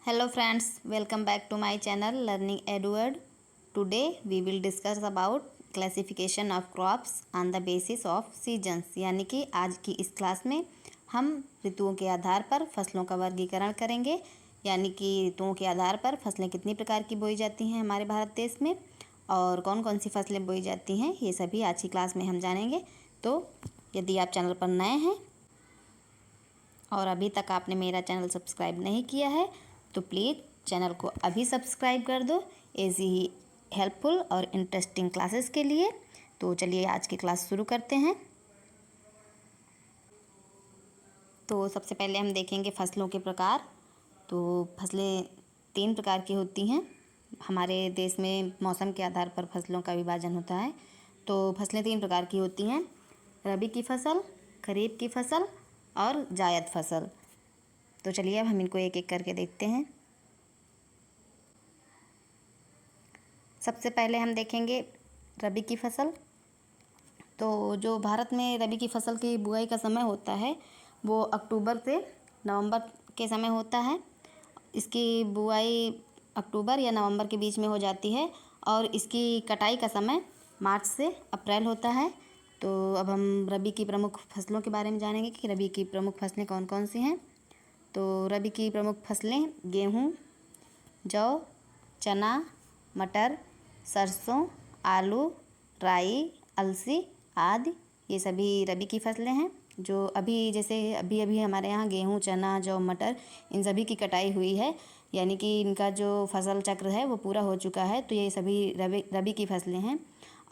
Hello friends, welcome back to my channel Learning Edward. Today we will discuss about classification of crops on the basis of seasons। यानी कि आज की इस class में हम ऋतुओं के आधार पर फसलों का वर्गीकरण करेंगे। यानी कि ऋतुओं के आधार पर फसलें कितनी प्रकार की बोई जाती हैं हमारे भारत देश में और कौन कौन सी फसलें बोई जाती हैं, ये सभी आज की क्लास में हम जानेंगे। तो यदि आप चैनल पर नए हैं और अभी तक आपने मेरा चैनल सब्सक्राइब नहीं किया है तो प्लीज़ चैनल को अभी सब्सक्राइब कर दो ऐसी ही हेल्पफुल और इंटरेस्टिंग क्लासेस के लिए। तो चलिए आज की क्लास शुरू करते हैं। तो सबसे पहले हम देखेंगे फसलों के प्रकार। तो फसलें 3 प्रकार की होती हैं। हमारे देश में मौसम के आधार पर फसलों का विभाजन होता है। तो फसलें 3 प्रकार की होती हैं: रबी की फसल, खरीफ की फसल और जायद फसल। तो चलिए अब हम इनको एक एक करके देखते हैं। सबसे पहले हम देखेंगे रबी की फसल। तो जो भारत में रबी की फसल की बुआई का समय होता है वो अक्टूबर से नवंबर के समय होता है। इसकी बुआई अक्टूबर या नवंबर के बीच में हो जाती है और इसकी कटाई का समय मार्च से अप्रैल होता है। तो अब हम रबी की प्रमुख फसलों के बारे में जानेंगे कि रबी की प्रमुख फसलें कौन कौन सी हैं। तो रबी की प्रमुख फसलें गेहूँ, जौ, चना, मटर, सरसों, आलू, राई, अलसी आदि ये सभी रबी की फसलें हैं। जो अभी जैसे अभी हमारे यहाँ गेहूँ, चना, जौ, मटर इन सभी की कटाई हुई है, यानी कि इनका जो फसल चक्र है वो पूरा हो चुका है। तो ये सभी रबी की फसलें हैं।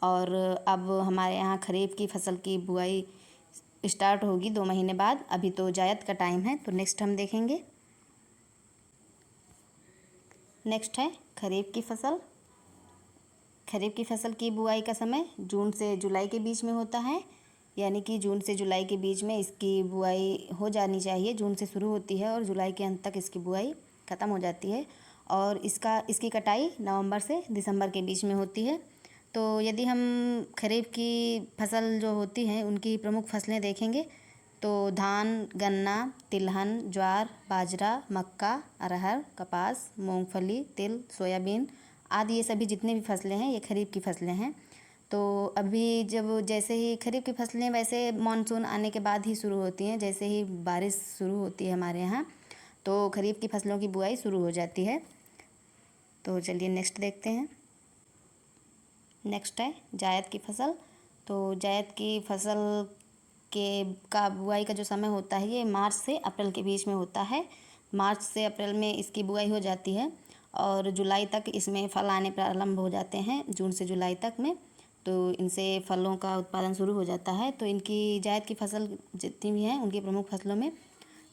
और अब हमारे यहाँ खरीफ की फसल की बुआई स्टार्ट होगी 2 महीने बाद। अभी तो जायद का टाइम है। तो नेक्स्ट हम देखेंगे, नेक्स्ट है खरीफ की फसल। खरीफ की फसल की बुआई का समय जून से जुलाई के बीच में होता है। यानी कि जून से जुलाई के बीच में इसकी बुआई हो जानी चाहिए। जून से शुरू होती है और जुलाई के अंत तक इसकी बुआई ख़त्म हो जाती है। और इसकी कटाई नवंबर से दिसंबर के बीच में होती है। तो यदि हम खरीफ की फसल जो होती हैं उनकी प्रमुख फसलें देखेंगे तो धान, गन्ना, तिलहन, ज्वार, बाजरा, मक्का, अरहर, कपास, मूंगफली, तिल, सोयाबीन आदि ये सभी जितनी भी फसलें हैं ये खरीफ की फसलें हैं। तो अभी जब जैसे ही खरीफ की फसलें वैसे मानसून आने के बाद ही शुरू होती हैं। जैसे ही बारिश शुरू होती है हमारे यहाँ तो खरीफ की फसलों की बुआई शुरू हो जाती है। तो चलिए नेक्स्ट देखते हैं। नेक्स्ट है जायद की फसल। तो जायद की फसल का बुआई का जो समय होता है ये मार्च से अप्रैल के बीच में होता है। मार्च से अप्रैल में इसकी बुआई हो जाती है और जुलाई तक इसमें फल आने प्रारंभ हो जाते हैं। जून से जुलाई तक में तो इनसे फलों का उत्पादन शुरू हो जाता है। तो इनकी जायद की फसल जितनी भी हैं उनकी प्रमुख फसलों में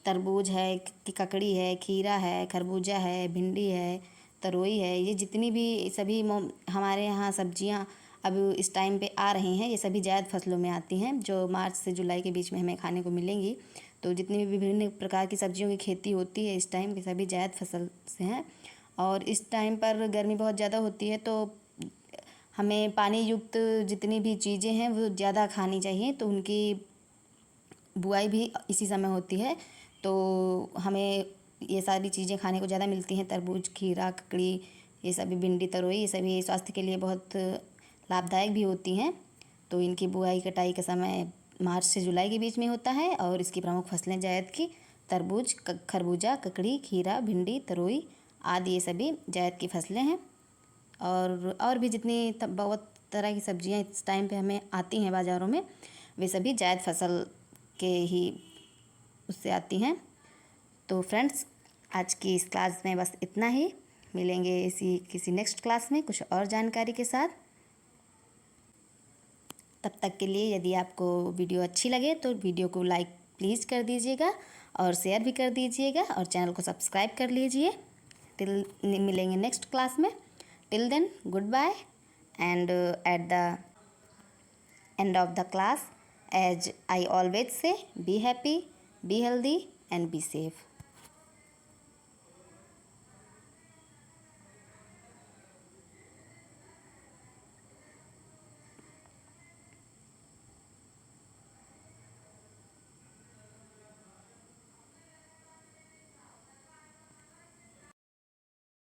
तरबूज है, ककड़ी है, खीरा है, खरबूजा है, भिंडी है, तरोई है, ये जितनी भी सभी हमारे यहाँ सब्जियाँ अब इस टाइम पे आ रही हैं ये सभी जायद फसलों में आती हैं जो मार्च से जुलाई के बीच में हमें खाने को मिलेंगी। तो जितनी भी विभिन्न प्रकार की सब्जियों की खेती होती है इस टाइम की सभी जायद फसल से हैं। और इस टाइम पर गर्मी बहुत ज़्यादा होती है तो हमें पानी युक्त जितनी भी चीज़ें हैं वो ज़्यादा खानी चाहिए। तो उनकी बुआई भी इसी समय होती है। तो हमें ये सारी चीज़ें खाने को ज़्यादा मिलती हैं। तरबूज, खीरा, ककड़ी, ये सभी भिंडी, तरोई ये सभी स्वास्थ्य के लिए बहुत लाभदायक भी होती हैं। तो इनकी बुआई कटाई का समय मार्च से जुलाई के बीच में होता है। और इसकी प्रमुख फसलें जायद की तरबूज, खरबूजा, ककड़ी, खीरा, भिंडी, तरोई आदि ये सभी जायद की फसलें हैं। और भी जितनी बहुत तरह की सब्जियां इस टाइम पे हमें आती हैं बाज़ारों में वे सभी जायद फसल के ही उससे आती हैं। तो फ्रेंड्स आज की इस क्लास में बस इतना ही। मिलेंगे इसी किसी नेक्स्ट क्लास में कुछ और जानकारी के साथ। तब तक के लिए यदि आपको वीडियो अच्छी लगे तो वीडियो को लाइक प्लीज़ कर दीजिएगा और शेयर भी कर दीजिएगा और चैनल को सब्सक्राइब कर लीजिए। मिलेंगे नेक्स्ट क्लास में। Till then goodbye and at the end of the class, as I always say, be happy, be healthy and be safe.